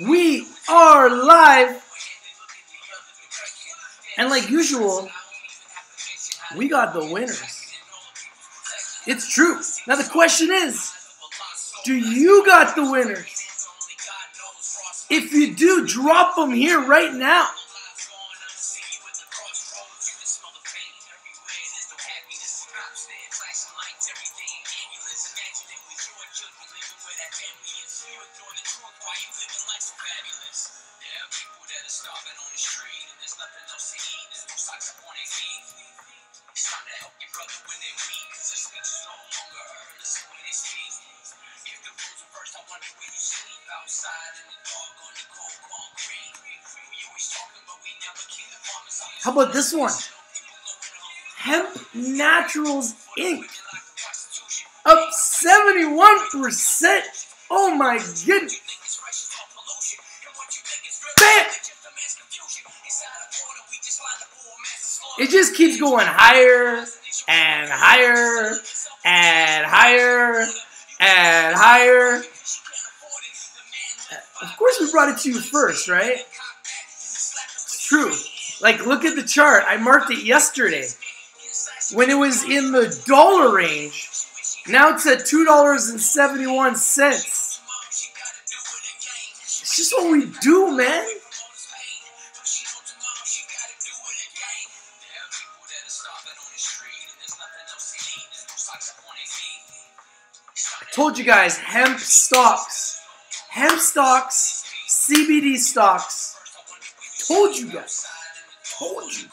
We are live, and like usual, we got the winners. It's true. Now the question is, do you got the winners? If you do, drop them here right now. How about this one? Hemp Naturals Inc. Up 71%. Oh my goodness. Bam! It just keeps going higher and higher and higher and higher. Of course we brought it to you first, right? It's true. Like, look at the chart. I marked it yesterday. When it was in the dollar range, now it's at $2.71. It's just what we do, man. I told you guys, hemp stocks, CBD stocks. Told you guys. Told you.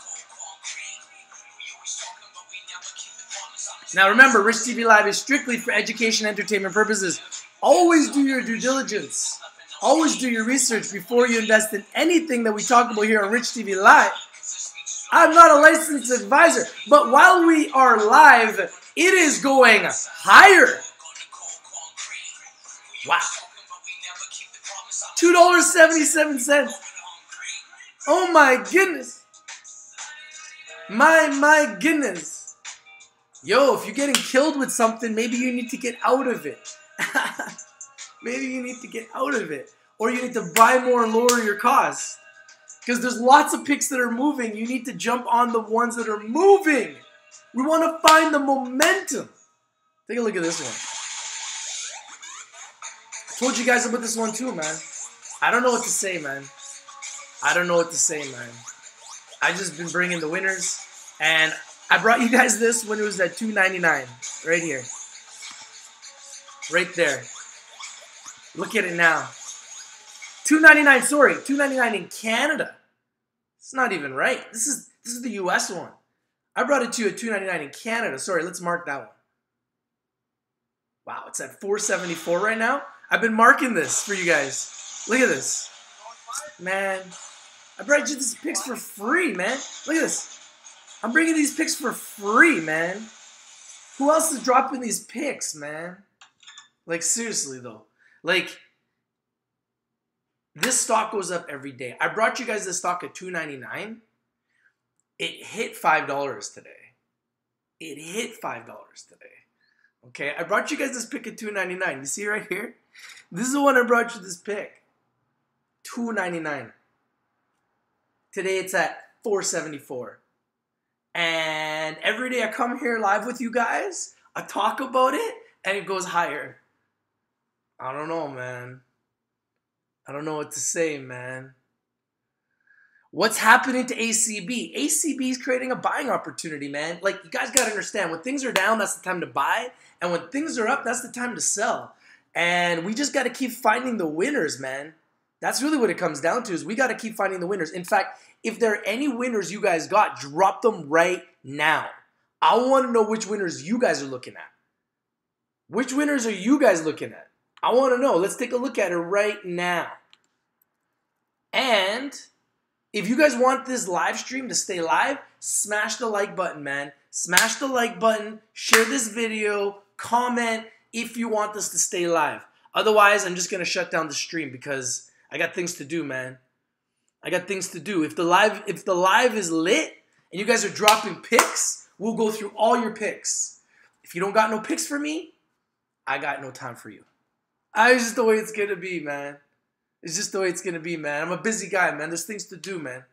Now remember, Rich TV Live is strictly for education and entertainment purposes. Always do your due diligence. Always do your research before you invest in anything that we talk about here on Rich TV Live. I'm not a licensed advisor, but while we are live, it is going higher. Wow. $2.77. Oh my goodness. My goodness. Yo, if you're getting killed with something, maybe you need to get out of it. Maybe you need to get out of it. Or you need to buy more and lower your costs. Because there's lots of picks that are moving. You need to jump on the ones that are moving. We want to find the momentum. Take a look at this one. I told you guys about this one too, man. I don't know what to say, man. I don't know what to say, man. I just been bringing the winners. And I brought you guys this when it was at $2.99. Right here. Right there. Look at it now. $2.99, sorry. $2.99 in Canada. It's not even right. This is the US one. I brought it to you at $2.99 in Canada. Sorry, let's mark that one. Wow, it's at $4.74 right now. I've been marking this for you guys. Look at this. Man, I brought you these picks for free, man. Look at this. I'm bringing these picks for free, man. Who else is dropping these picks, man? Like, seriously, though. Like, this stock goes up every day. I brought you guys this stock at $2.99. It hit $5 today. It hit $5 today. Okay, I brought you guys this pick at $2.99. You see right here? This is the one I brought you this pick. $2.99. Today it's at $4.74. And every day I come here live with you guys, I talk about it, and it goes higher. I don't know, man. I don't know what to say, man. What's happening to ACB? ACB is creating a buying opportunity, man. Like, you guys got to understand, when things are down, that's the time to buy. And when things are up, that's the time to sell. And we just got to keep finding the winners, man. That's really what it comes down to, is we got to keep finding the winners. In fact, if there are any winners you guys got, drop them right now. I want to know which winners you guys are looking at. Which winners are you guys looking at? I want to know. Let's take a look at it right now. And if you guys want this live stream to stay live, smash the like button, man. Smash the like button, share this video, comment if you want this to stay live. Otherwise, I'm just going to shut down the stream because I got things to do, man. I got things to do. If the live is lit and you guys are dropping picks, we'll go through all your picks. If you don't got no picks for me, I got no time for you. It's just the way it's going to be, man. It's just the way it's going to be, man. I'm a busy guy, man. There's things to do, man.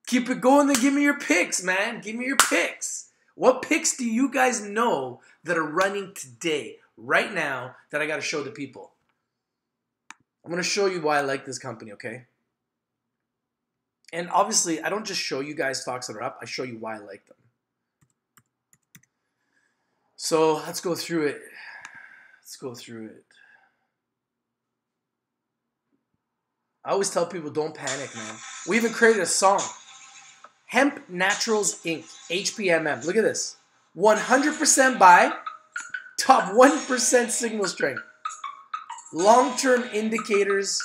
Keep it going, then give me your picks, man. Give me your picks. What picks do you guys know that are running today, right now, that I got to show the people? I'm going to show you why I like this company, okay? And obviously, I don't just show you guys stocks that are up. I show you why I like them. So let's go through it. Let's go through it. I always tell people, don't panic, man. We even created a song. Hemp Naturals Inc. HPMM. Look at this. 100% buy. Top 1% signal strength. Long-term indicators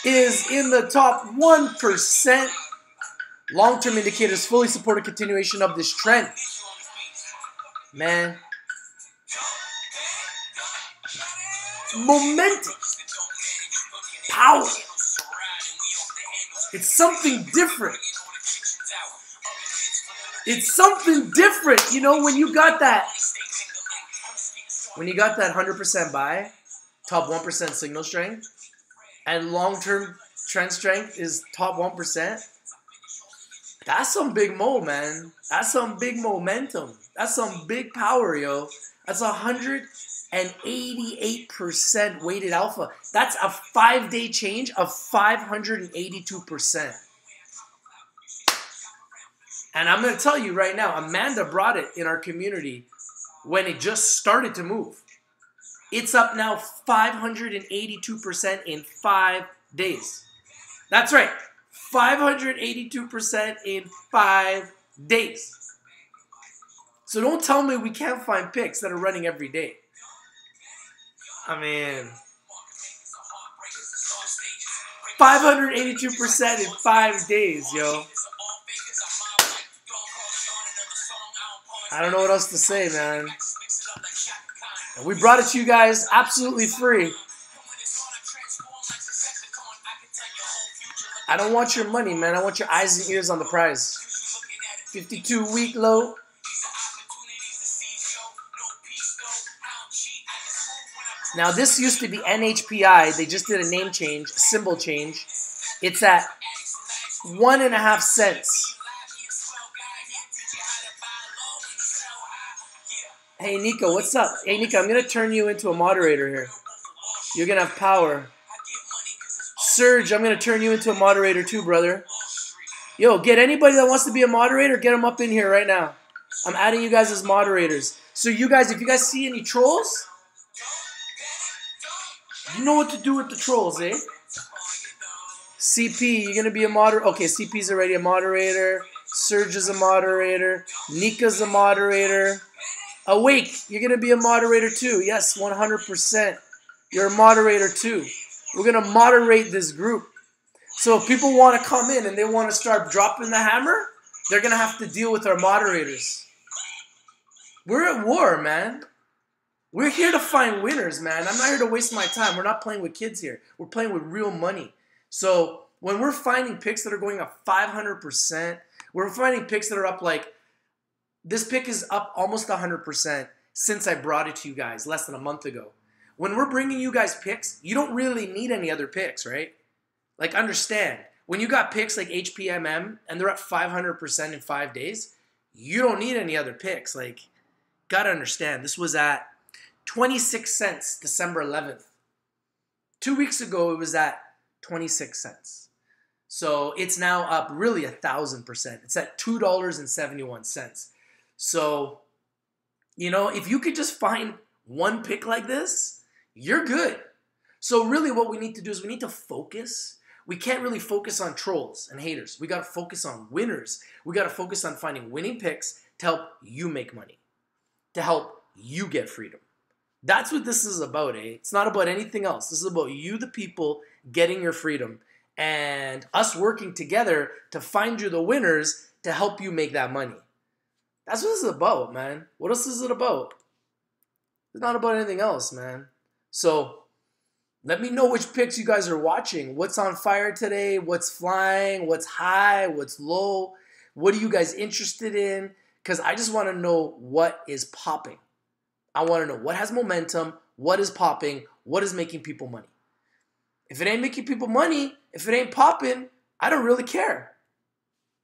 is in the top 1%. Long-term indicators fully support a continuation of this trend. Man. Momentum. Power. It's something different. It's something different. You know, when you got that 100% buy, top 1% signal strength, and long-term trend strength is top 1%, that's some big mo, man. That's some big momentum. That's some big power, yo. That's 188% weighted alpha. That's a 5-day change of 582%. And I'm going to tell you right now, Amanda brought it in our community when it just started to move. It's up now 582% in 5 days. That's right. 582% in 5 days. So don't tell me we can't find picks that are running every day. I mean, 582% in 5 days, yo. I don't know what else to say, man. And we brought it to you guys absolutely free. I don't want your money, man. I want your eyes and ears on the prize. 52-week low. Now, this used to be NHPI. They just did a name change, a symbol change. It's at 1.5 cents. Hey, Nico, what's up? Hey, Nico, I'm going to turn you into a moderator here. You're going to have power. Serge, I'm going to turn you into a moderator too, brother. Yo, get anybody that wants to be a moderator, get them up in here right now. I'm adding you guys as moderators. So you guys, if you guys see any trolls, you know what to do with the trolls, eh? CP, you're going to be a moderator. Okay, CP's already a moderator. Serge is a moderator. Nika's a moderator. Awake, you're going to be a moderator too. Yes, 100%. You're a moderator too. We're going to moderate this group. So if people want to come in and they want to start dropping the hammer, they're going to have to deal with our moderators. We're at war, man. We're here to find winners, man. I'm not here to waste my time. We're not playing with kids here. We're playing with real money. So when we're finding picks that are going up 500%, we're finding picks that are up like, this pick is up almost 100% since I brought it to you guys less than a month ago. When we're bringing you guys picks, you don't really need any other picks, right? Like, understand, when you got picks like HPMM and they're up 500% in 5 days, you don't need any other picks. Like, gotta understand, this was at 26 cents December 11th. 2 weeks ago, it was at 26 cents. So it's now up really 1,000%. It's at $2.71. So, you know, if you could just find one pick like this, you're good. So really what we need to do is we need to focus. We can't really focus on trolls and haters. We got to focus on winners. We got to focus on finding winning picks to help you make money, to help you get freedom. That's what this is about, eh? It's not about anything else. This is about you, the people, getting your freedom and us working together to find you the winners to help you make that money. That's what this is about, man. What else is it about? It's not about anything else, man. So let me know which picks you guys are watching. What's on fire today? What's flying? What's high? What's low? What are you guys interested in? Because I just want to know what is popping. I want to know what has momentum, what is popping, what is making people money. If it ain't making people money, if it ain't popping, I don't really care.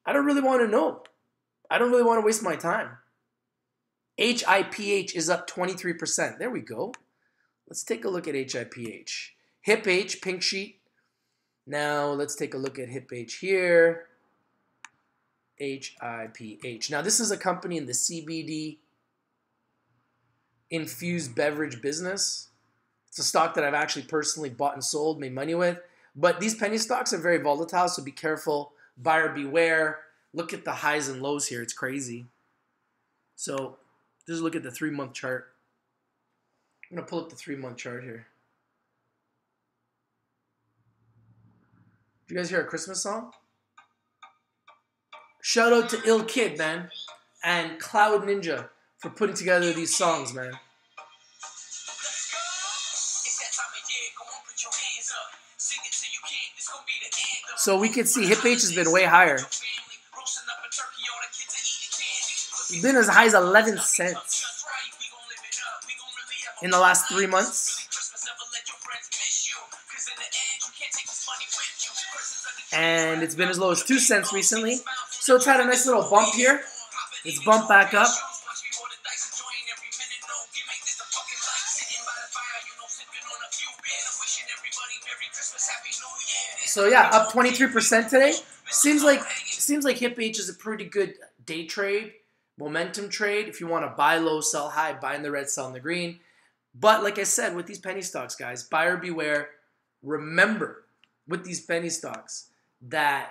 I don't really want to know. I don't really want to waste my time. HIPH is up 23%. There we go. Let's take a look at HIPH. HIPH, pink sheet. Now let's take a look at HIPH here. HIPH. Now this is a company in the CBD infused beverage business. It's a stock that I've actually personally bought and sold, made money with. But these penny stocks are very volatile, so be careful. Buyer beware. Look at the highs and lows here. It's crazy. So just look at the 3-month chart. I'm going to pull up the 3-month chart here. Did you guys hear a Christmas song? Shout out to Eked, man, and Cloud Ninja for putting together these songs, man. So we can see HIPH has been way higher. It's been as high as 11 cents in the last 3 months. And it's been as low as 2 cents recently. So it's had a nice little bump here. It's bumped back up. So yeah, up 23% today. Seems like HIPH is a pretty good day trade, momentum trade. If you want to buy low, sell high, buy in the red, sell in the green. But like I said, with these penny stocks, guys, buyer beware. Remember, with these penny stocks, that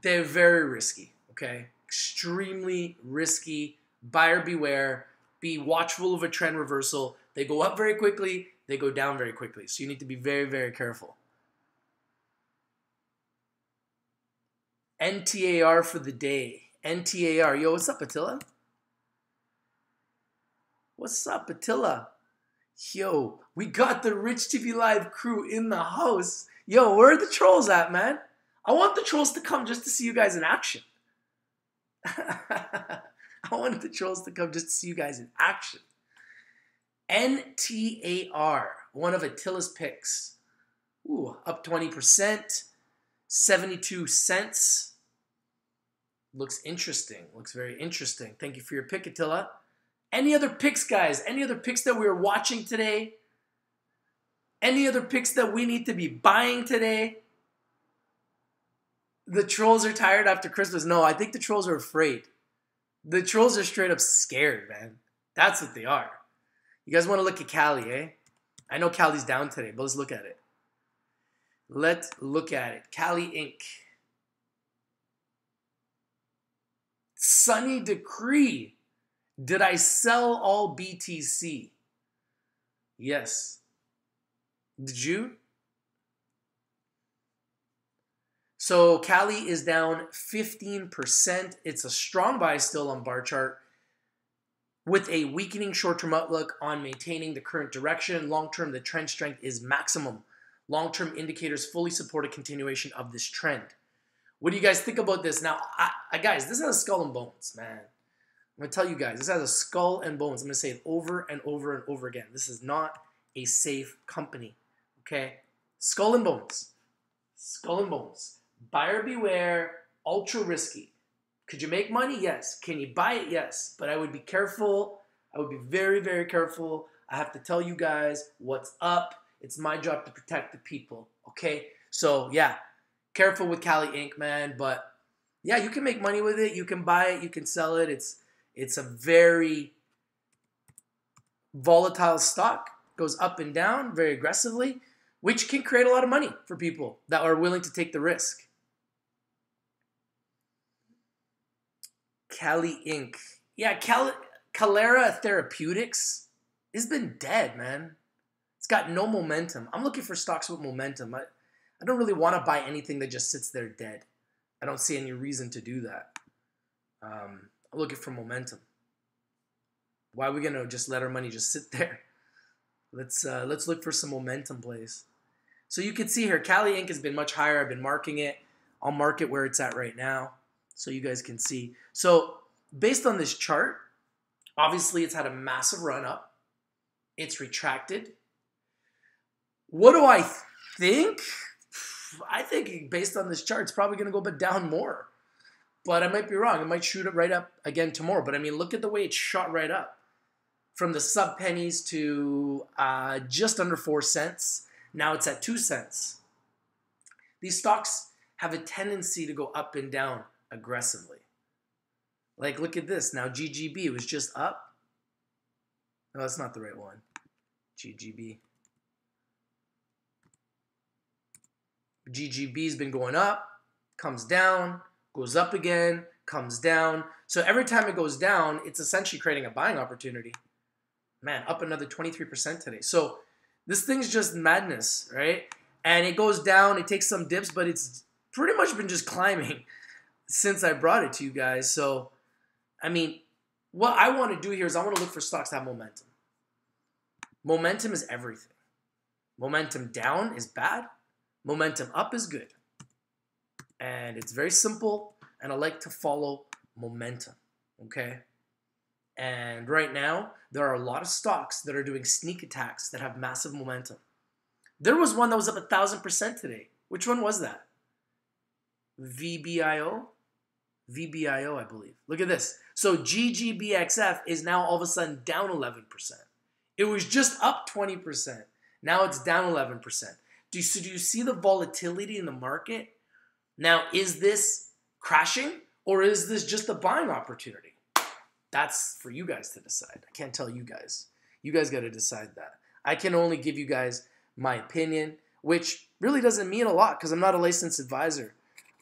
they're very risky, okay? Extremely risky. Buyer beware. Be watchful of a trend reversal. They go up very quickly. They go down very quickly. So you need to be very, very careful. NTAR for the day. NTAR. Yo, what's up, Attila? What's up, Attila? Yo, we got the Rich TV Live crew in the house. Yo, where are the trolls at, man? I want the trolls to come just to see you guys in action. I wanted the trolls to come just to see you guys in action. NTAR, one of Attila's picks. Ooh, up 20%, 72 cents. Looks interesting. Looks very interesting. Thank you for your pick, Attila. Any other picks, guys? Any other picks that we are watching today? Any other picks that we need to be buying today? The trolls are tired after Christmas. No, I think the trolls are afraid. The trolls are straight up scared, man. That's what they are. You guys want to look at Cali, eh? I know Cali's down today, but let's look at it. Let's look at it. Cali Inc. Sunny Decree. Did I sell all BTC? Yes. Did you? So Cali is down 15%. It's a strong buy still on bar chart with a weakening short-term outlook on maintaining the current direction. Long-term, the trend strength is maximum. Long-term indicators fully support a continuation of this trend. What do you guys think about this? Now, guys, this has a skull and bones, man. I'm going to tell you guys, this has a skull and bones. I'm going to say it over and over and over again. This is not a safe company, okay? Skull and bones. Skull and bones. Buyer beware, ultra risky. Could you make money? Yes. Can you buy it? Yes. But I would be careful. I would be very, very careful. I have to tell you guys what's up. It's my job to protect the people, okay? So, yeah, careful with Cali Inc., man. But, yeah, you can make money with it. You can buy it. You can sell it. It's a very volatile stock. Goes up and down very aggressively, which can create a lot of money for people that are willing to take the risk. Cali Inc. Yeah, Calera Therapeutics It's been dead, man. It's got no momentum. I'm looking for stocks with momentum. I don't really want to buy anything that just sits there dead. I don't see any reason to do that. I'm looking for momentum. Why are we gonna just let our money just sit there? Let's look for some momentum plays. So you can see here, Cali Inc. has been much higher. I've been marking it. I'll mark it where it's at right now so you guys can see. So based on this chart, obviously it's had a massive run up. It's retracted. What do I think? I think based on this chart, it's probably going to go but down more. But I might be wrong. It might shoot it right up again tomorrow. But I mean, look at the way it shot right up. From the sub pennies to just under 4 cents. Now it's at 2 cents. These stocks have a tendency to go up and down aggressively. Like, look at this. Now GGB was just up. No, that's not the right one. GGB. GGB's been going up, comes down, goes up again, comes down. So every time it goes down, it's essentially creating a buying opportunity. Man, up another 23% today. So this thing's just madness, right? And it goes down, it takes some dips, but it's pretty much been just climbing since I brought it to you guys. So, I mean, what I want to do here is I want to look for stocks that have momentum. Momentum is everything. Momentum down is bad. Momentum up is good. And it's very simple, and I like to follow momentum, okay? And right now, there are a lot of stocks that are doing sneak attacks that have massive momentum. There was one that was up 1,000% today. Which one was that? VBIO? VBIO, I believe. Look at this. So GGBXF is now all of a sudden down 11%. It was just up 20%. Now it's down 11%. Do you see the volatility in the market? Now, is this crashing or is this just a buying opportunity? That's for you guys to decide. I can't tell you guys. You guys got to decide that. I can only give you guys my opinion, which really doesn't mean a lot because I'm not a licensed advisor.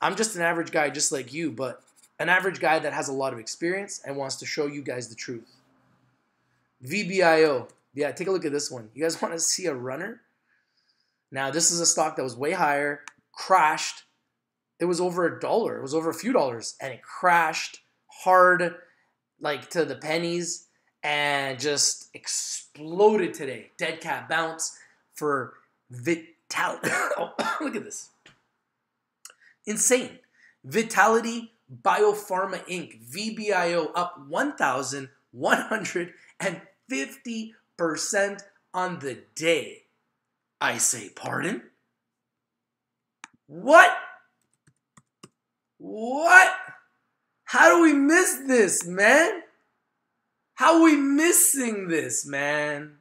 I'm just an average guy just like you, but an average guy that has a lot of experience and wants to show you guys the truth. VBIO. Yeah, take a look at this one. You guys want to see a runner? Now, this is a stock that was way higher, crashed. It was over $1. It was over a few dollars, and it crashed hard, like to the pennies, and just exploded today. Dead cat bounce for Vitality. Oh, look at this. Insane. Vitality Biopharma Inc. VBIO up 1,150% on the day. I say pardon? What? What? How do we miss this, man? How are we missing this, man?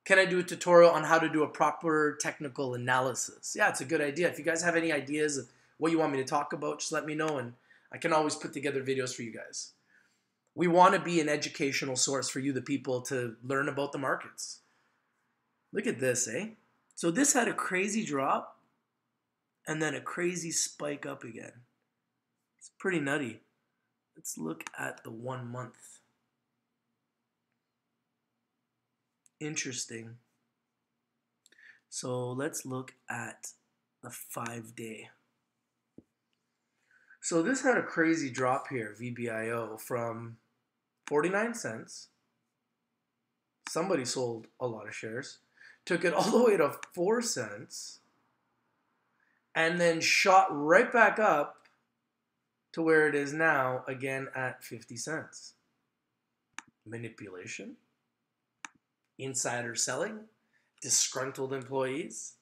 Can I do a tutorial on how to do a proper technical analysis? Yeah, it's a good idea. If you guys have any ideas of what you want me to talk about, just let me know, and I can always put together videos for you guys. We want to be an educational source for you, the people, to learn about the markets. Look at this, eh? So this had a crazy drop and then a crazy spike up again. It's pretty nutty. Let's look at the 1 month. Interesting. So let's look at the 5-day. So this had a crazy drop here, VBIO, from 49 cents. Somebody sold a lot of shares. Took it all the way to 4 cents. And then shot right back up to where it is now, again at 50 cents. Manipulation. Insider selling. Disgruntled employees.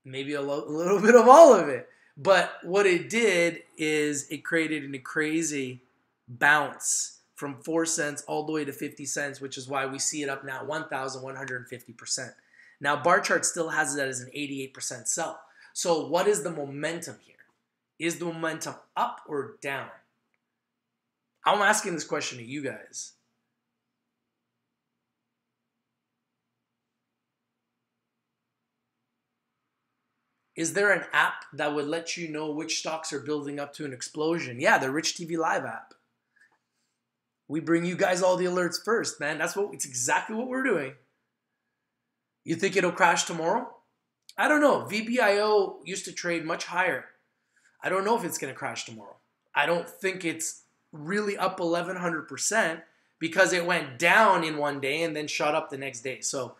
Maybe a little bit of all of it. But what it did is it created a crazy bounce from 4 cents all the way to 50 cents, which is why we see it up now 1,150%. Now, bar chart still has it as an 88% sell. So what is the momentum here? Is the momentum up or down? I'm asking this question to you guys. Is there an app that would let you know which stocks are building up to an explosion? Yeah, the richtvlive app. We bring you guys all the alerts first, man. It's exactly what we're doing. You think it'll crash tomorrow? I don't know. VBIO used to trade much higher. I don't know if it's going to crash tomorrow. I don't think it's really up 1,100% because it went down in one day and then shot up the next day. So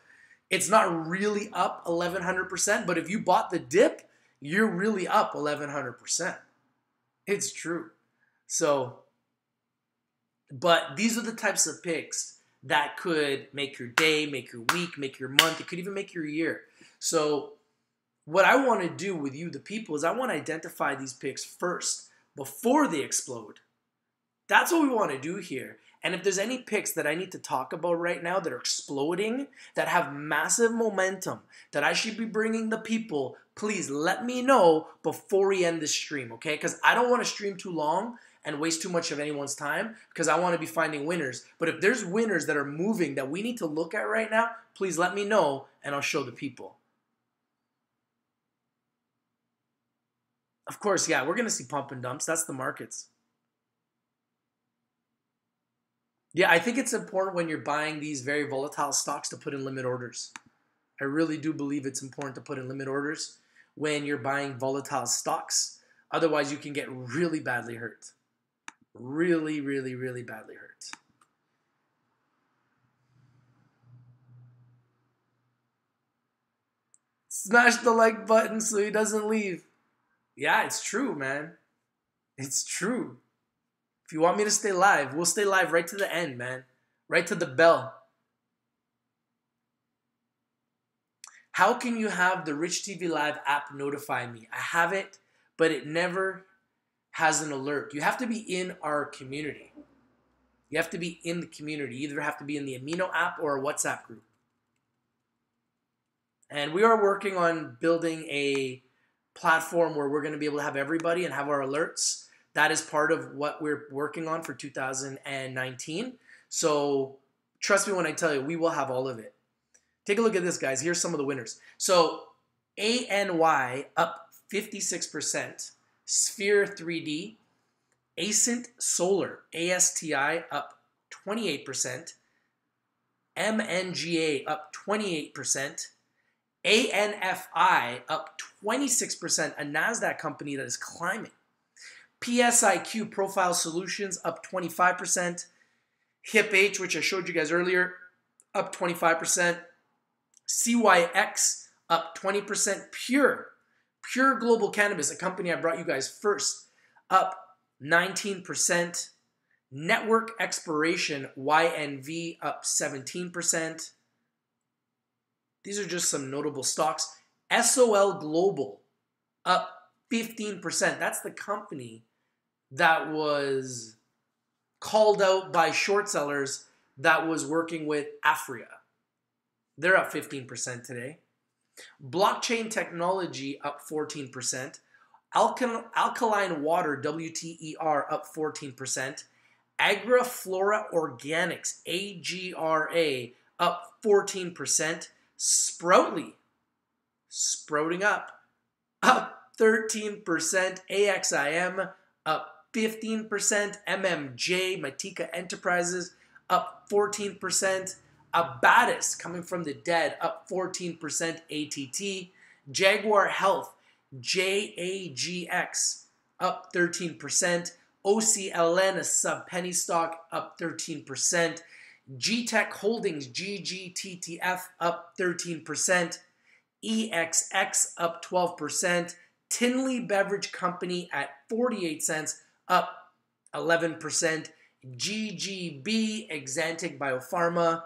it's not really up 1,100%, but if you bought the dip, you're really up 1,100%. It's true. So, but these are the types of picks that could make your day, make your week, make your month. It could even make your year. So what I want to do with you, the people, is I want to identify these picks first before they explode. That's what we want to do here. And if there's any picks that I need to talk about right now that are exploding, that have massive momentum, that I should be bringing the people, please let me know before we end this stream, okay? Because I don't want to stream too long and waste too much of anyone's time because I want to be finding winners. But if there's winners that are moving that we need to look at right now, please let me know and I'll show the people. Of course, yeah, we're going to see pump and dumps. That's the markets. Yeah, I think it's important when you're buying these very volatile stocks to put in limit orders. I really do believe it's important to put in limit orders when you're buying volatile stocks. Otherwise, you can get really badly hurt. Really, really, really badly hurt. Smash the like button so he doesn't leave. Yeah, it's true, man. It's true. If you want me to stay live, we'll stay live right to the end, man. Right to the bell. How can you have the Rich TV Live app notify me? I have it, but it never has an alert. You have to be in our community. You have to be in the community. You either have to be in the Amino app or a WhatsApp group. And we are working on building a platform where we're going to be able to have everybody and have our alerts. That is part of what we're working on for 2019. So trust me when I tell you, we will have all of it. Take a look at this, guys. Here's some of the winners. So ANY up 56%. Sphere 3D. Ascent Solar, ASTI up 28%. MNGA up 28%. ANFI up 26%, a Nasdaq company that is climbing. PSIQ Profile Solutions up 25%. HIP-H, which I showed you guys earlier, up 25%. CYX up 20%. Pure Global Cannabis, a company I brought you guys first, up 19%. Network Expiration, YNV, up 17%. These are just some notable stocks. SOL Global, up 15%. That's the company that was called out by short sellers that was working with Afria. They're up 15% today. Blockchain Technology up 14%. Alkaline Water, WTER, up 14%. Agriflora Organics, AGRA, up 14%. Sproutly, sprouting up 13%. AXIM, up 15%. MMJ, Matika Enterprises, up 14%. Abatis, coming from the dead, up 14%. ATT. Jaguar Health, JAGX, up 13%. OCLN, a sub-penny stock, up 13%. GTech Holdings, GGTTF, up 13%. EXX, up 12%. Tinley Beverage Company at 48 cents, up 11%. GGB, Exantic Biopharma,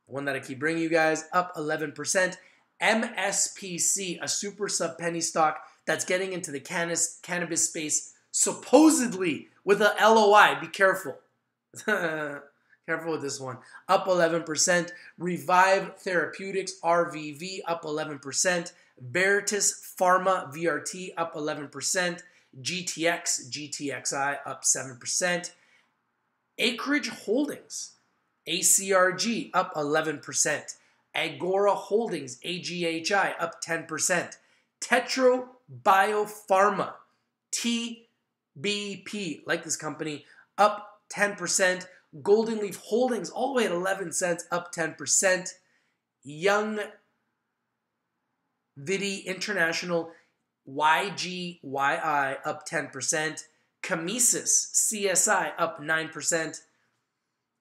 one that I keep bringing you guys, up 11%. MSPC, a super sub-penny stock that's getting into the cannabis space, supposedly with a LOI. Be careful. Careful with this one. Up 11%. Revive Therapeutics, RVV, up 11%. Veritas Pharma, VRT, up 11%. GTX, GTXI, up 7%. Acreage Holdings, ACRG, up 11%. Agora Holdings, AGHI, up 10%. Tetro Biopharma, TBP, like this company, up 10%. Golden Leaf Holdings all the way at 11 cents, up 10%. Young Vidi International, YGYI, up 10%. Kinesis, CSI, up 9%.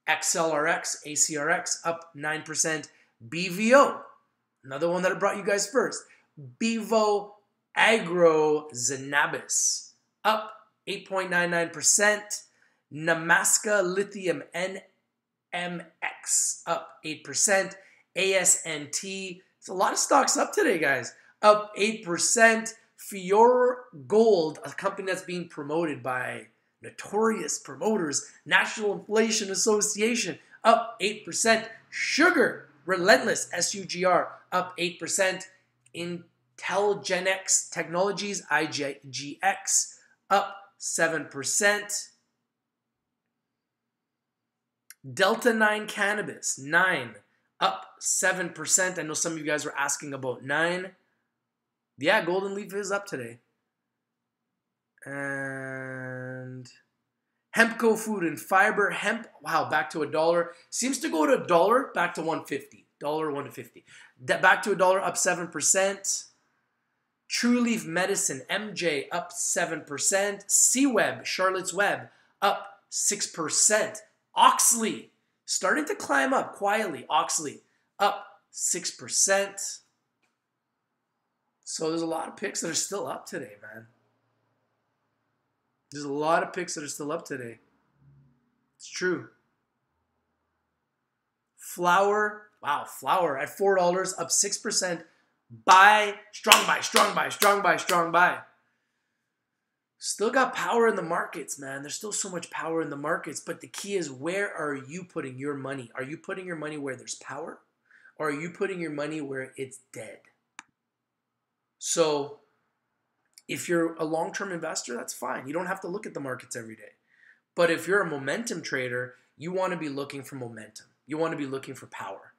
XLRX, ACRX, up 9%. BVO, another one that I brought you guys first. Bevo Agro Zanabis, up 8.99%. Namaska Lithium NMX, up 8%. ASNT, it's a lot of stocks up today, guys, up 8%. Fior Gold, a company that's being promoted by notorious promoters, National Inflation Association, up 8%. Sugar, Relentless, SUGR, up 8%. Intelligenex Technologies, IGX, up 7%. Delta 9 Cannabis, 9, up 7%. I know some of you guys were asking about 9. Yeah, Golden Leaf is up today. And Hempco Food and Fiber, hemp, wow, back to $1. Seems to go to $1, back to $1.50. $1.50. Back to $1, up 7%. True Leaf Medicine, MJ, up 7%. C-Web, Charlotte's Web, up 6%. Oxley, starting to climb up quietly. Oxley, up 6%. So there's a lot of picks that are still up today, man. There's a lot of picks that are still up today. It's true. Flour, wow, flour at $4, up 6%. Buy, strong buy, strong buy, strong buy, strong buy. Still got power in the markets, man. There's still so much power in the markets. But the key is, where are you putting your money? Are you putting your money where there's power? Or are you putting your money where it's dead? So if you're a long-term investor, that's fine. You don't have to look at the markets every day. But if you're a momentum trader, you want to be looking for momentum. You want to be looking for power.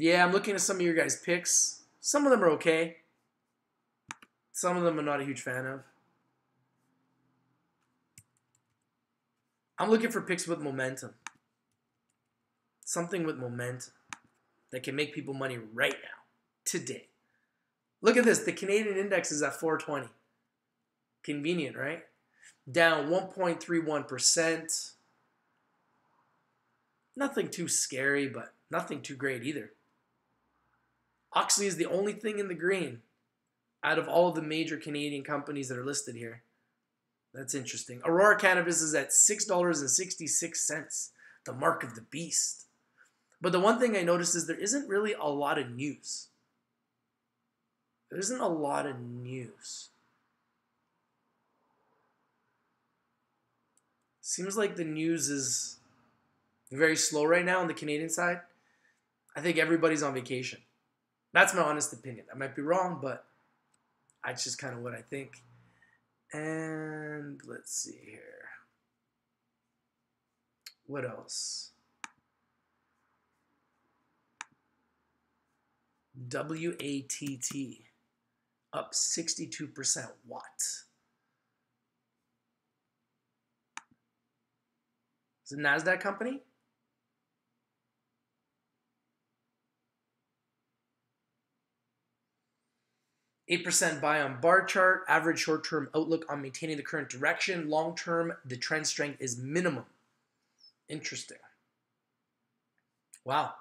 Yeah, I'm looking at some of your guys' picks. Some of them are okay. Some of them I'm not a huge fan of. I'm looking for picks with momentum. Something with momentum that can make people money right now, today. Look at this. The Canadian index is at 420. Convenient, right? Down 1.31%. Nothing too scary, but nothing too great either. Oxley is the only thing in the green out of all of the major Canadian companies that are listed here. That's interesting. Aurora Cannabis is at $6.66, the mark of the beast. But the one thing I noticed is there isn't really a lot of news. There isn't a lot of news. Seems like the news is very slow right now on the Canadian side. I think everybody's on vacation. That's my honest opinion. I might be wrong, but that's just kind of what I think. And let's see here. What else? WATT up 62%. What? Is it a Nasdaq company? %8 buy on bar chart. Average short-term outlook on maintaining the current direction. Long-term, the trend strength is minimum. Interesting. Wow.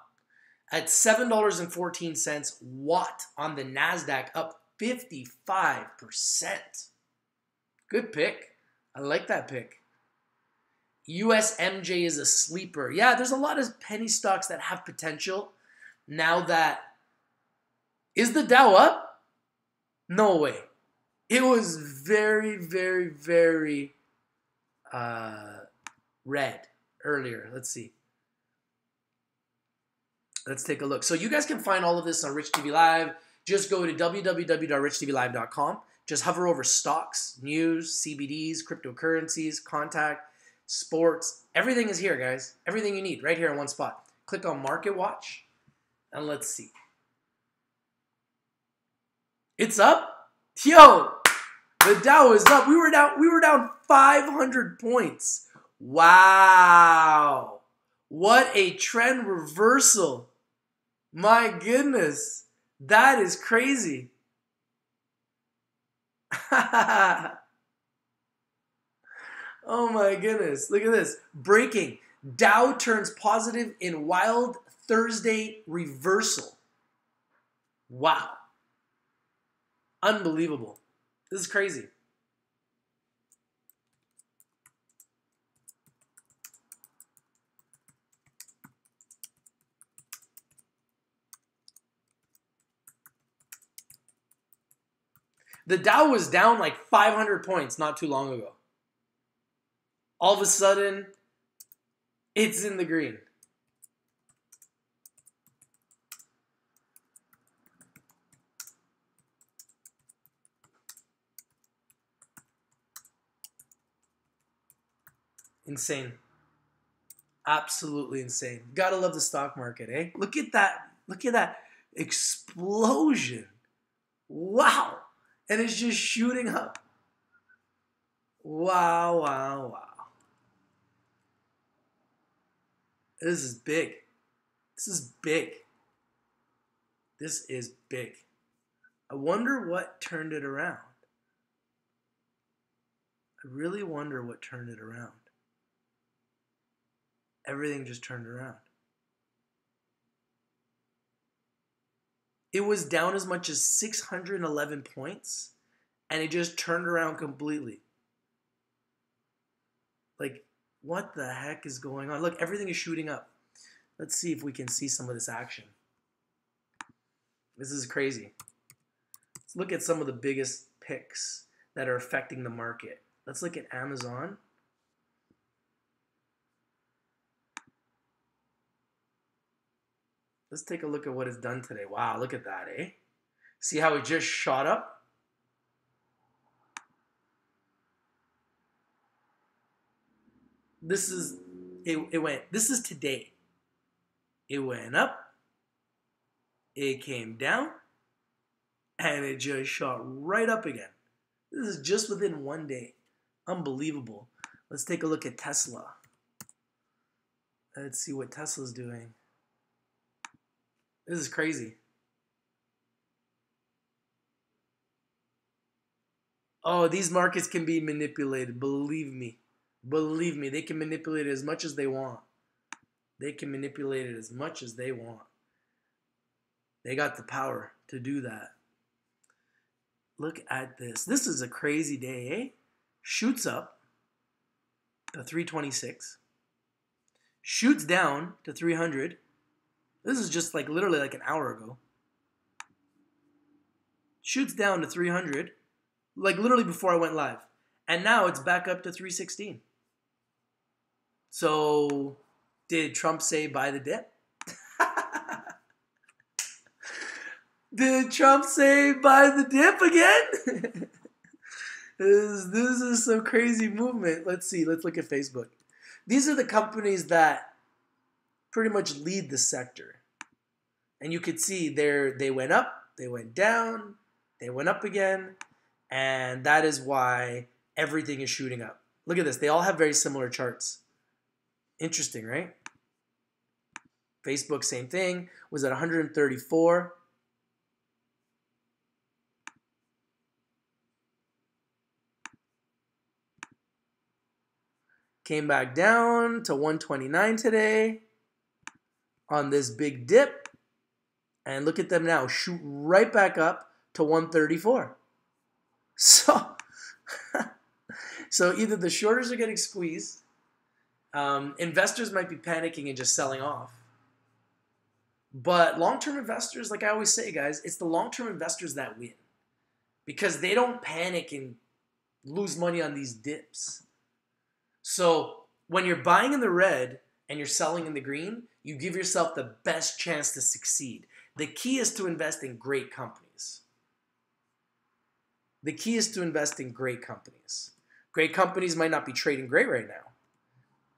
At $7.14, Watt on the Nasdaq up 55%. Good pick. I like that pick. USMJ is a sleeper. Yeah, there's a lot of penny stocks that have potential. Now that, is the Dow up? No way. It was very, very, very red earlier. Let's see. Let's take a look. So you guys can find all of this on Rich TV Live. Just go to www.richtvlive.com. Just hover over stocks, news, CBDs, cryptocurrencies, contact, sports. Everything is here, guys. Everything you need right here in one spot. Click on Market Watch, and let's see. It's up. Yo, the Dow is up. We were down 500 points. Wow. What a trend reversal. My goodness. That is crazy. Oh my goodness. Look at this. Breaking. Dow turns positive in wild Thursday reversal. Wow. Unbelievable. This is crazy. The Dow was down like 500 points not too long ago. All of a sudden, it's in the green. Insane. Absolutely insane. Gotta love the stock market, eh? Look at that. Look at that explosion. Wow. And it's just shooting up. Wow, wow, wow. This is big. This is big. This is big. I wonder what turned it around. I really wonder what turned it around. Everything just turned around. It was down as much as 611 points, and it just turned around completely. Like, what the heck is going on? Look, everything is shooting up. Let's see if we can see some of this action. This is crazy. Let's look at some of the biggest picks that are affecting the market. Let's look at Amazon. Let's take a look at what it's done today. Wow, look at that, eh? See how it just shot up? This is this is today. It went up, it came down, and it just shot right up again. This is just within one day. Unbelievable. Let's take a look at Tesla. Let's see what Tesla's doing. This is crazy. Oh, these markets can be manipulated. Believe me. Believe me. They can manipulate it as much as they want. They can manipulate it as much as they want. They got the power to do that. Look at this. This is a crazy day, eh? Shoots up to 326. Shoots down to 300. This is just like literally like an hour ago. Shoots down to 300, like literally before I went live. And now it's back up to 316. So, did Trump say buy the dip? Did Trump say buy the dip again? This is some crazy movement. Let's see. Let's look at Facebook. These are the companies that pretty much lead the sector. And you could see they went up, they went down, they went up again, and that is why everything is shooting up. Look at this. They all have very similar charts. Interesting, right? Facebook, same thing, was at 134. Came back down to 129 today on this big dip. And look at them now, shoot right back up to 134. So either the shorters are getting squeezed, investors might be panicking and just selling off. But long-term investors, like I always say, guys, it's the long-term investors that win. Because they don't panic and lose money on these dips. So when you're buying in the red and you're selling in the green, you give yourself the best chance to succeed. The key is to invest in great companies. The key is to invest in great companies. Great companies might not be trading great right now.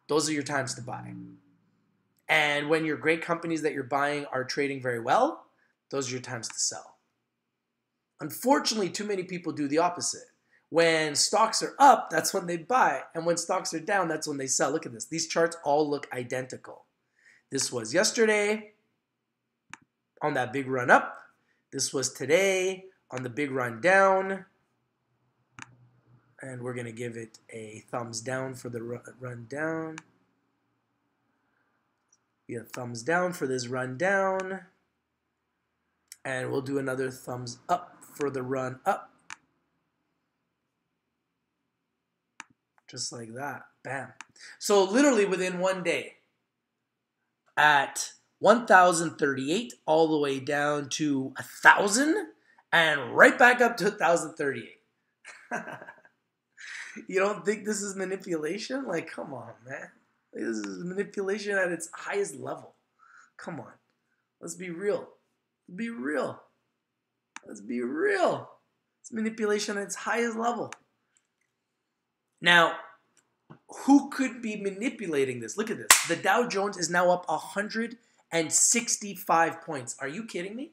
Those are your times to buy. And when your great companies that you're buying are trading very well, those are your times to sell. Unfortunately, too many people do the opposite. When stocks are up, that's when they buy. And when stocks are down, that's when they sell. Look at this. These charts all look identical. This was yesterday on that big run up. This was today on the big run down. And we're going to give it a thumbs down for the run down. Yeah, thumbs down for this run down. And we'll do another thumbs up for the run up. Just like that. Bam. So literally within one day, at 1,038 all the way down to 1,000 and right back up to 1,038. You don't think this is manipulation? Like, come on, man. This is manipulation at its highest level. Come on. Let's be real. Be real. Let's be real. It's manipulation at its highest level. Now, who could be manipulating this? Look at this. The Dow Jones is now up 165 points. Are you kidding me?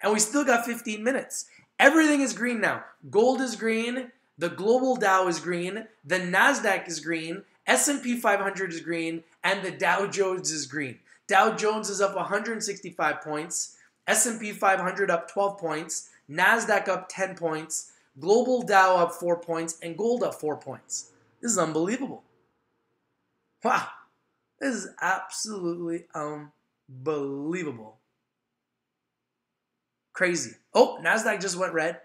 And we still got 15 minutes. Everything is green now. Gold is green. The global Dow is green. The Nasdaq is green. S&P 500 is green. And the Dow Jones is green. Dow Jones is up 165 points. S&P 500 up 12 points. Nasdaq up 10 points. Global Dow up 4 points. And gold up 4 points. This is unbelievable. Wow. This is absolutely unbelievable. Crazy. Oh, Nasdaq just went red.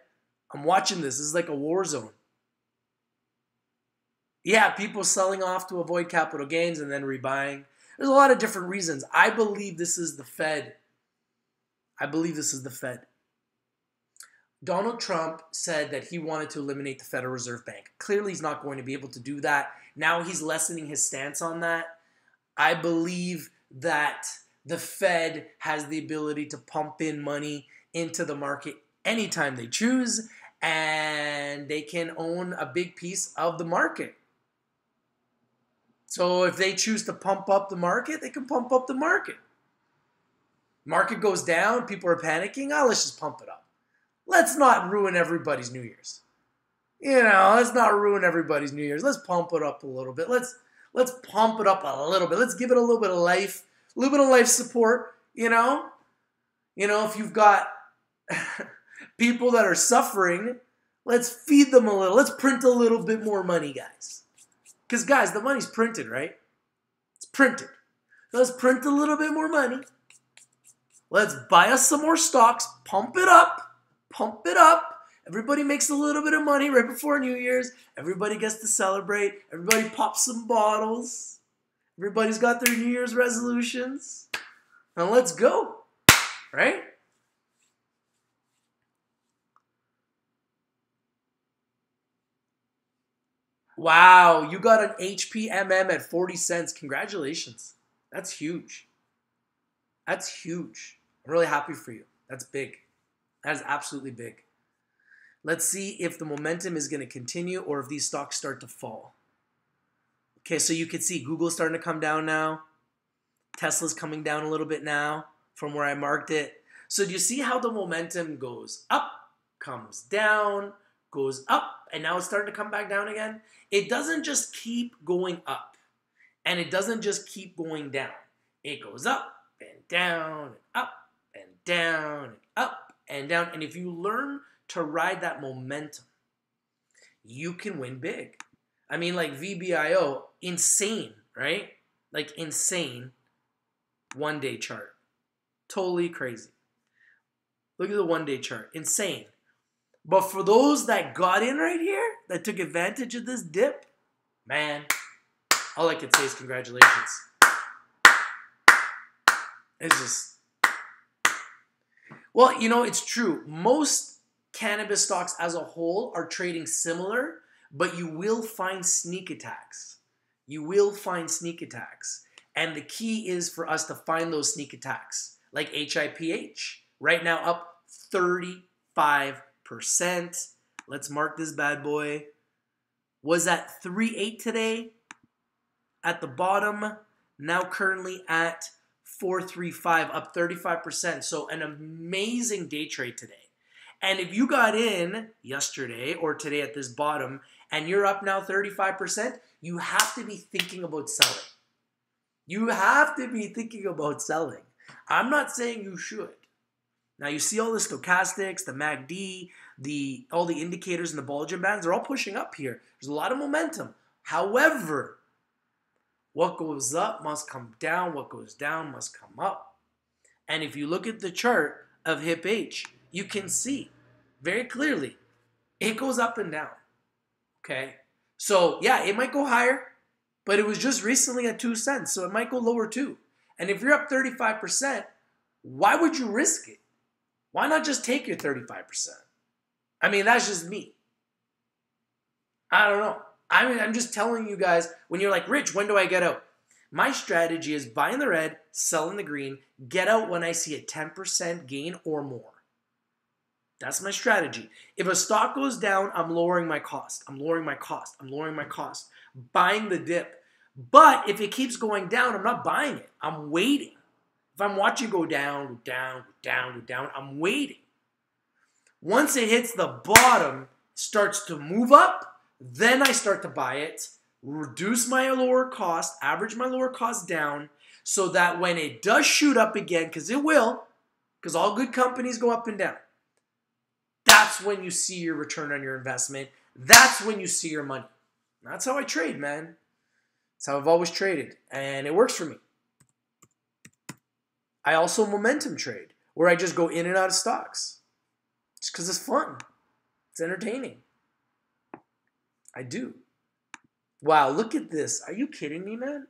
I'm watching this. This is like a war zone. Yeah, people selling off to avoid capital gains and then rebuying. There's a lot of different reasons. I believe this is the Fed. I believe this is the Fed. Donald Trump said that he wanted to eliminate the Federal Reserve Bank. Clearly, he's not going to be able to do that. Now he's lessening his stance on that. I believe that the Fed has the ability to pump in money into the market anytime they choose, and they can own a big piece of the market. So if they choose to pump up the market, they can pump up the market. Market goes down, people are panicking. Oh, let's just pump it up. Let's not ruin everybody's New Year's. You know, let's not ruin everybody's New Year's. Let's pump it up a little bit. Let's pump it up a little bit. Let's give it a little bit of life, a little bit of life support, you know? You know, if you've got people that are suffering, let's feed them a little. Let's print a little bit more money, guys. Because, guys, the money's printed, right? It's printed. Let's print a little bit more money. Let's buy us some more stocks. Pump it up. Pump it up. Everybody makes a little bit of money right before New Year's. Everybody gets to celebrate. Everybody pops some bottles. Everybody's got their New Year's resolutions. Now let's go. Right? Wow, you got an HPMM at 40 cents. Congratulations. That's huge. That's huge. I'm really happy for you. That's big. That is absolutely big. Let's see if the momentum is going to continue or if these stocks start to fall. Okay, so you can see Google's starting to come down now. Tesla's coming down a little bit now from where I marked it. So do you see how the momentum goes up, comes down, goes up, and now it's starting to come back down again? It doesn't just keep going up, and it doesn't just keep going down. It goes up and down and up and down and up and down. And if you learn to ride that momentum, you can win big. I mean, like VBIO, insane, right? Like insane one-day chart. Totally crazy. Look at the one-day chart. Insane. But for those that got in right here, that took advantage of this dip, man, all I can say is congratulations. It's just, well, you know, it's true. Most cannabis stocks as a whole are trading similar, but you will find sneak attacks. You will find sneak attacks. And the key is for us to find those sneak attacks, like HIPH, right now up 35%. Let's mark this bad boy. Was at 3.8 today at the bottom. Now currently at 435, up 35%. So an amazing day trade today. And if you got in yesterday or today at this bottom and you're up now 35%, you have to be thinking about selling. You have to be thinking about selling. I'm not saying you should. Now you see all the stochastics, the MACD, all the indicators and the Bollinger Bands, they're all pushing up here. There's a lot of momentum. However, what goes up must come down. What goes down must come up. And if you look at the chart of HIP-H, you can see very clearly it goes up and down. Okay? So, yeah, it might go higher, but it was just recently at 2 cents, so it might go lower too. And if you're up 35%, why would you risk it? Why not just take your 35%? I mean, that's just me. I don't know. I'm just telling you guys, when you're like, Rich, when do I get out? My strategy is buy in the red, sell in the green, get out when I see a 10% gain or more. That's my strategy. If a stock goes down, I'm lowering my cost. I'm lowering my cost. I'm lowering my cost. Buying the dip. But if it keeps going down, I'm not buying it. I'm waiting. If I'm watching go down, go down, go down, go down, I'm waiting. Once it hits the bottom, starts to move up, then I start to buy it, reduce my lower cost, average my lower cost down, so that when it does shoot up again, because it will, because all good companies go up and down, that's when you see your return on your investment. That's when you see your money. That's how I trade, man. That's how I've always traded, and it works for me. I also momentum trade, where I just go in and out of stocks. Just because it's fun. It's entertaining. I do. Wow, look at this. Are you kidding me, man?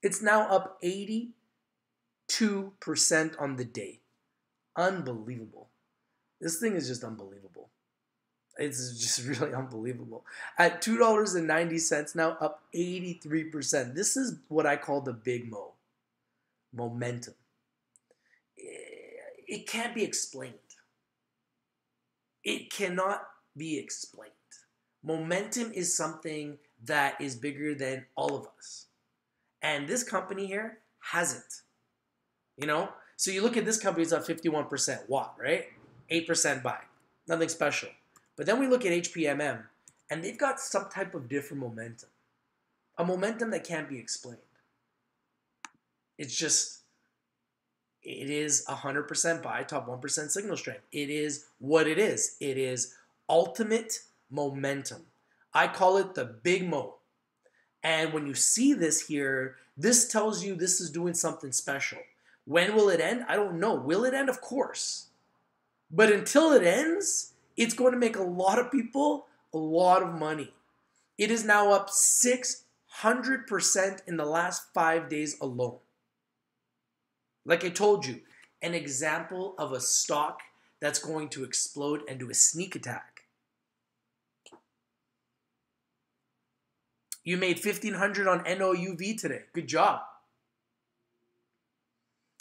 It's now up 82% on the day. Unbelievable. This thing is just unbelievable. It's just really unbelievable. At $2.90 now, up 83%. This is what I call the big mo. Momentum. It can't be explained. It cannot be explained. Momentum is something that is bigger than all of us. And this company here hasn't. You know? So you look at this company, it's up 51% watt, right? 8% buy. Nothing special. But then we look at HPMM, and they've got some type of different momentum. A momentum that can't be explained. It's just, it is 100% buy, top 1% signal strength. It is what it is. It is ultimate momentum. I call it the big mo. And when you see this here, this tells you this is doing something special. When will it end? I don't know. Will it end? Of course. But until it ends, it's going to make a lot of people a lot of money. It is now up 600% in the last 5 days alone. Like I told you, an example of a stock that's going to explode and do a sneak attack. You made $1,500 on NOUV today. Good job.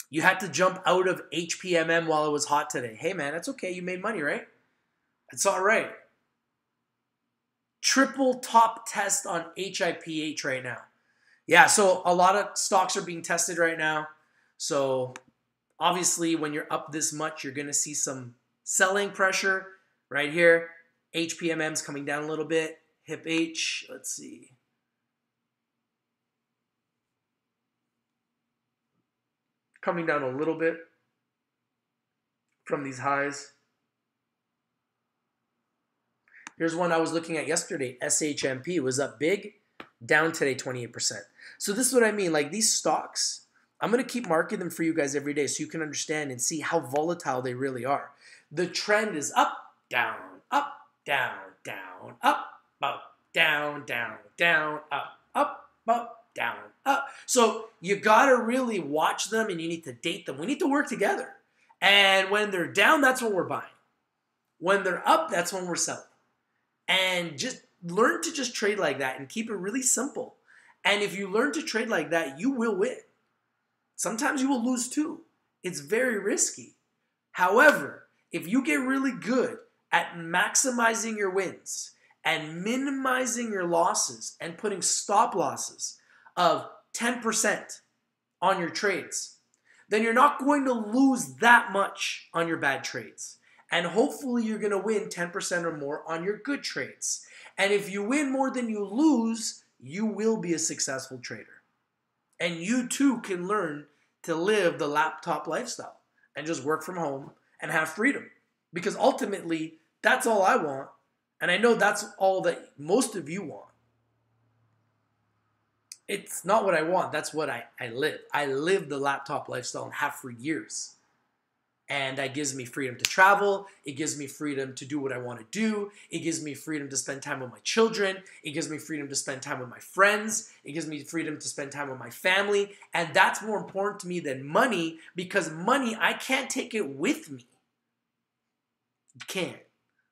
You had to jump out of HPMM while it was hot today. Hey, man, that's okay. You made money, right? That's all right. Triple top test on HIPH right now. Yeah, so a lot of stocks are being tested right now. So obviously, when you're up this much, you're going to see some selling pressure right here. HPMM's coming down a little bit. HIP-H, let's see. Coming down a little bit from these highs. Here's one I was looking at yesterday. SHMP was up big, down today 28%. So this is what I mean. Like these stocks, I'm going to keep marking them for you guys every day so you can understand and see how volatile they really are. The trend is up, down, down, up, down, down, up, down, up. So you got to really watch them and you need to date them. We need to work together. And when they're down, that's when we're buying. When they're up, that's when we're selling. And just learn to just trade like that and keep it really simple. And if you learn to trade like that, you will win. Sometimes you will lose too. It's very risky. However, if you get really good at maximizing your wins and minimizing your losses and putting stop losses of 10% on your trades, then you're not going to lose that much on your bad trades. And hopefully you're going to win 10% or more on your good trades. And if you win more than you lose, you will be a successful trader. And you too can learn to live the laptop lifestyle and just work from home and have freedom. Because ultimately, that's all I want. And I know that's all that most of you want. It's not what I want. That's what I live. I live the laptop lifestyle and have for years. And that gives me freedom to travel. It gives me freedom to do what I want to do. It gives me freedom to spend time with my children. It gives me freedom to spend time with my friends. It gives me freedom to spend time with my family. And that's more important to me than money, because money, I can't take it with me. You can't.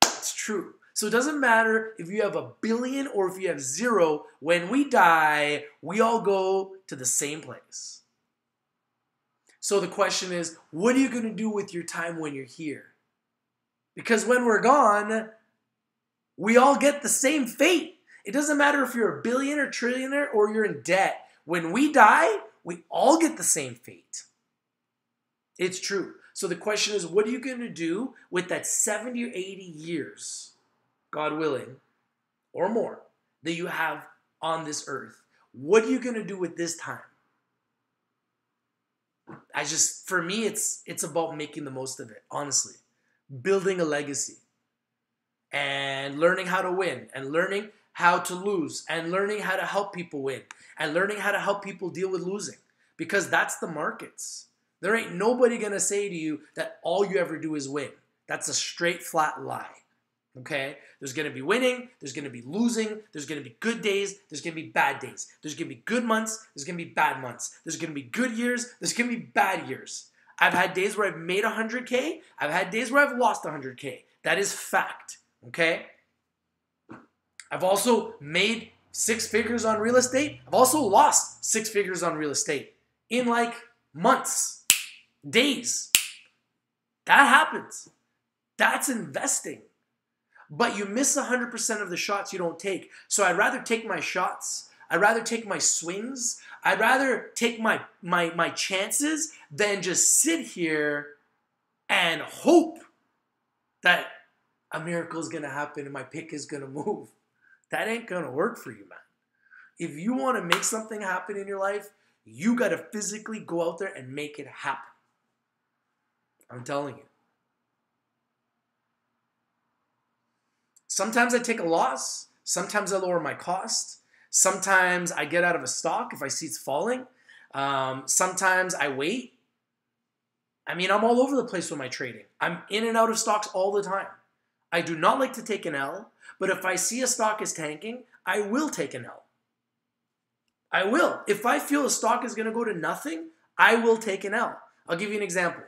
It's true. So it doesn't matter if you have $1 billion or if you have 0. When we die, we all go to the same place. So the question is, what are you going to do with your time when you're here? Because when we're gone, we all get the same fate. It doesn't matter if you're a billionaire, trillionaire, or you're in debt. When we die, we all get the same fate. It's true. So the question is, what are you going to do with that 70 or 80 years, God willing, or more, that you have on this earth? What are you going to do with this time? For me, it's about making the most of it, honestly. Building a legacy and learning how to win and learning how to lose and learning how to help people win and learning how to help people deal with losing, because that's the markets. There ain't nobody going to say to you that all you ever do is win. That's a straight flat lie. Okay? There's going to be winning, there's going to be losing, there's going to be good days, there's going to be bad days. There's going to be good months, there's going to be bad months. There's going to be good years, there's going to be bad years. I've had days where I've made 100K, I've had days where I've lost 100K. That is fact, okay? I've also made 6 figures on real estate. I've also lost 6 figures on real estate in like months, days. That happens. That's investing. But you miss 100% of the shots you don't take. So I'd rather take my shots. I'd rather take my swings. I'd rather take my chances than just sit here and hope that a miracle is going to happen and my pick is going to move. That ain't going to work for you, man. If you want to make something happen in your life, you got to physically go out there and make it happen. I'm telling you. Sometimes I take a loss. Sometimes I lower my cost. Sometimes I get out of a stock if I see it's falling. Sometimes I wait. I mean, I'm all over the place with my trading. I'm in and out of stocks all the time. I do not like to take an L, but if I see a stock is tanking, I will take an L. I will. If I feel a stock is going to go to nothing, I will take an L. I'll give you an example.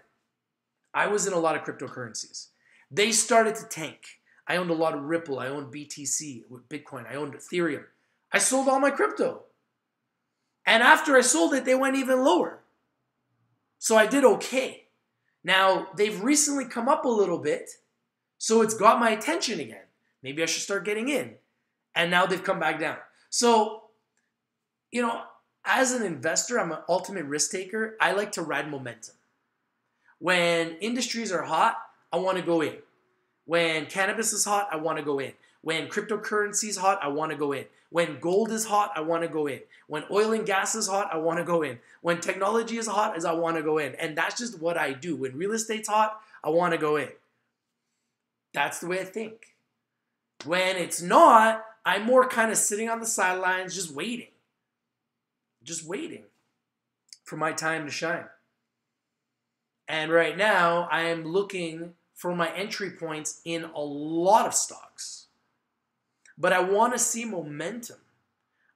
I was in a lot of cryptocurrencies. They started to tank. I owned a lot of Ripple. I owned BTC, Bitcoin. I owned Ethereum. I sold all my crypto. And after I sold it, they went even lower. So I did okay. Now, they've recently come up a little bit, so it's got my attention again. Maybe I should start getting in. And now they've come back down. So, you know, as an investor, I'm an ultimate risk taker. I like to ride momentum. When industries are hot, I want to go in. When cannabis is hot, I want to go in. When cryptocurrency is hot, I want to go in. When gold is hot, I want to go in. When oil and gas is hot, I want to go in. When technology is hot, I want to go in. And that's just what I do. When real estate's hot, I want to go in. That's the way I think. When it's not, I'm more kind of sitting on the sidelines, just waiting. Just waiting for my time to shine. And right now, I am looking for my entry points in a lot of stocks. But I want to see momentum.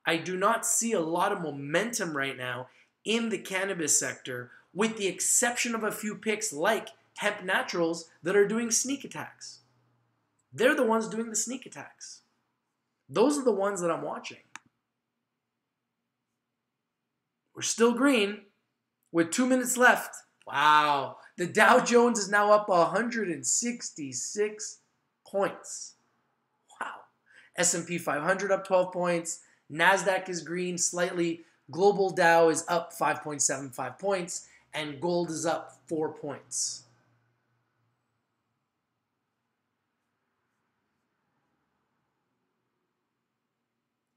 I do not see a lot of momentum right now in the cannabis sector, with the exception of a few picks like Hemp Naturals that are doing sneak attacks. They're the ones doing the sneak attacks. Those are the ones that I'm watching. We're still green with 2 minutes left. Wow. The Dow Jones is now up 166 points. Wow. S&P 500 up 12 points. Nasdaq is green slightly. Global Dow is up 5.75 points. And gold is up 4 points.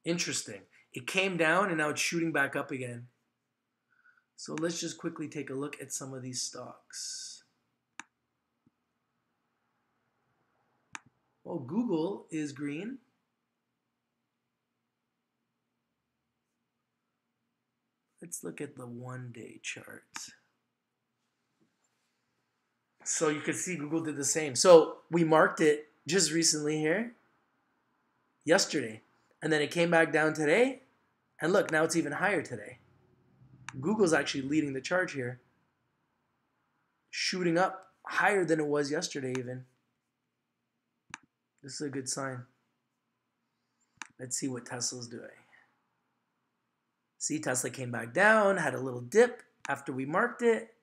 Interesting. It came down and now it's shooting back up again. So let's just quickly take a look at some of these stocks. Well, Google is green. Let's look at the one-day chart. So you can see Google did the same. So we marked it just recently here, yesterday. And then it came back down today. And look, now it's even higher today. Google's actually leading the charge here. Shooting up higher than it was yesterday even. This is a good sign. Let's see what Tesla's doing. See, Tesla came back down, had a little dip after we marked it.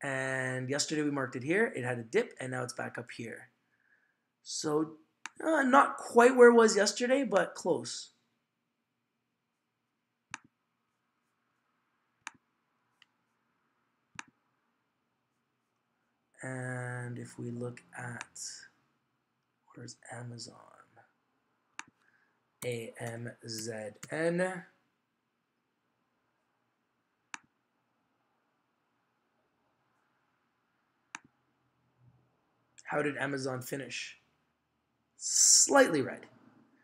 And yesterday we marked it here. It had a dip, and now it's back up here. So not quite where it was yesterday, but close. And if we look at, where's Amazon? AMZN. How did Amazon finish? Slightly red.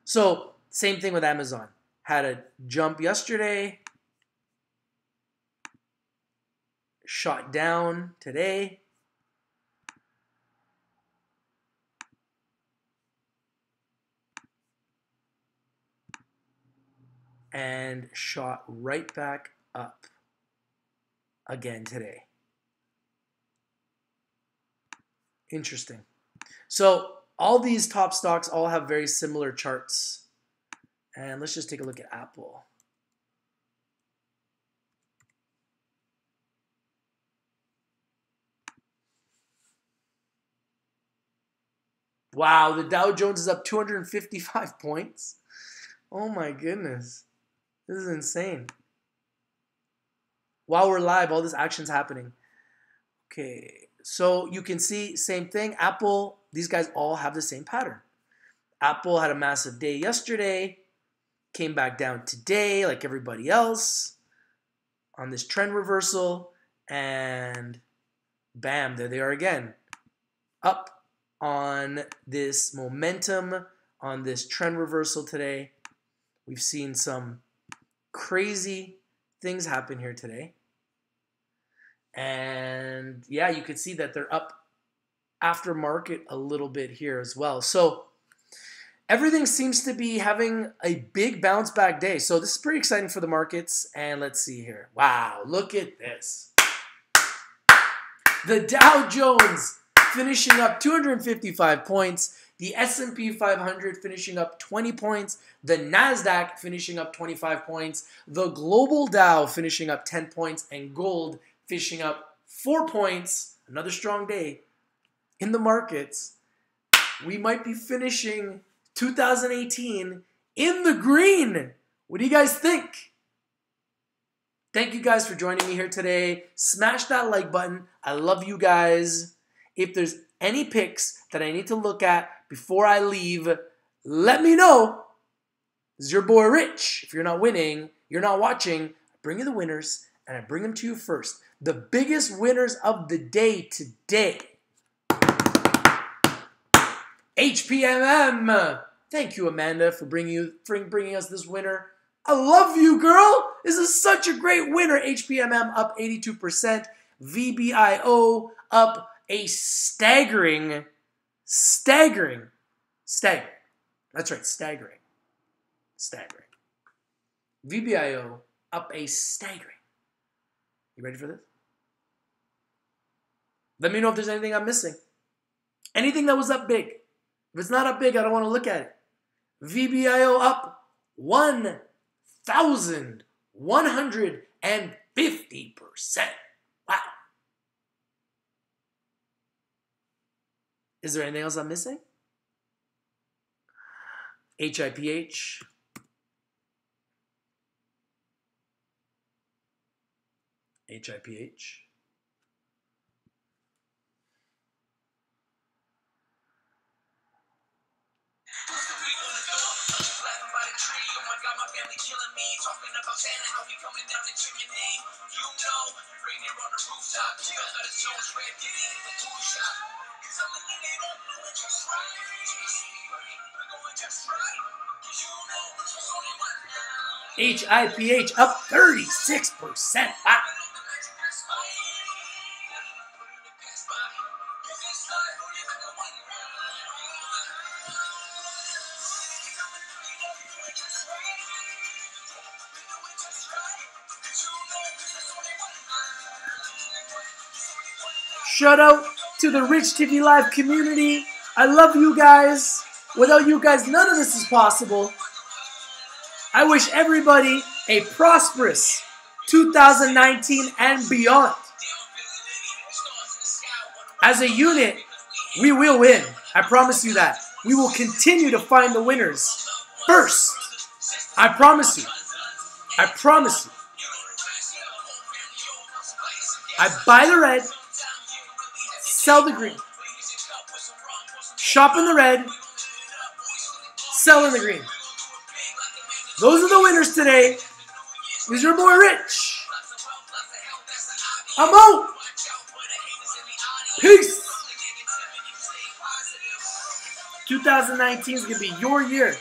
So same thing with Amazon. Had a jump yesterday. Shot down today. And shot right back up again today. Interesting. So all these top stocks all have very similar charts. And let's just take a look at Apple. Wow, the Dow Jones is up 255 points. Oh my goodness. This is insane. While we're live, all this action's happening. Okay, so you can see, same thing. Apple, these guys all have the same pattern. Apple had a massive day yesterday, came back down today like everybody else on this trend reversal, and bam, there they are again. Up on this momentum, on this trend reversal today. We've seen some crazy things happen here today. And yeah, you can see that they're up after market a little bit here as well. So everything seems to be having a big bounce back day. So this is pretty exciting for the markets. And let's see here. Wow, look at this. The Dow Jones finishing up 255 points. The S&P 500 finishing up 20 points. The Nasdaq finishing up 25 points. The global Dow finishing up 10 points. And gold finishing up 4 points. Another strong day in the markets. We might be finishing 2018 in the green. What do you guys think? Thank you guys for joining me here today. Smash that like button. I love you guys. If there's any picks that I need to look at before I leave, let me know. This is your boy Rich. If you're not winning, you're not watching, I bring you the winners and I bring them to you first. The biggest winners of the day today. HPMM. Thank you, Amanda, for bringing us this winner. I love you, girl. This is such a great winner. HPMM up 82%. VBIO up a staggering. That's right, staggering. VBIO up a staggering. You ready for this? Let me know if there's anything I'm missing. Anything that was up big. If it's not up big, I don't want to look at it. VBIO up 1,150%. Wow. Is there anything else I'm missing? HIPH. HIPH. HIPH up 36%. Wow. Shout out to the Rich TV Live community. I love you guys. Without you guys, none of this is possible. I wish everybody a prosperous 2019 and beyond. As a unit, we will win. I promise you that. We will continue to find the winners first. I promise you. I promise you. I buy the red, sell the green. Shop in the red, sell in the green. Those are the winners today. This is your boy Rich. I'm out. Peace. 2019 is going to be your year.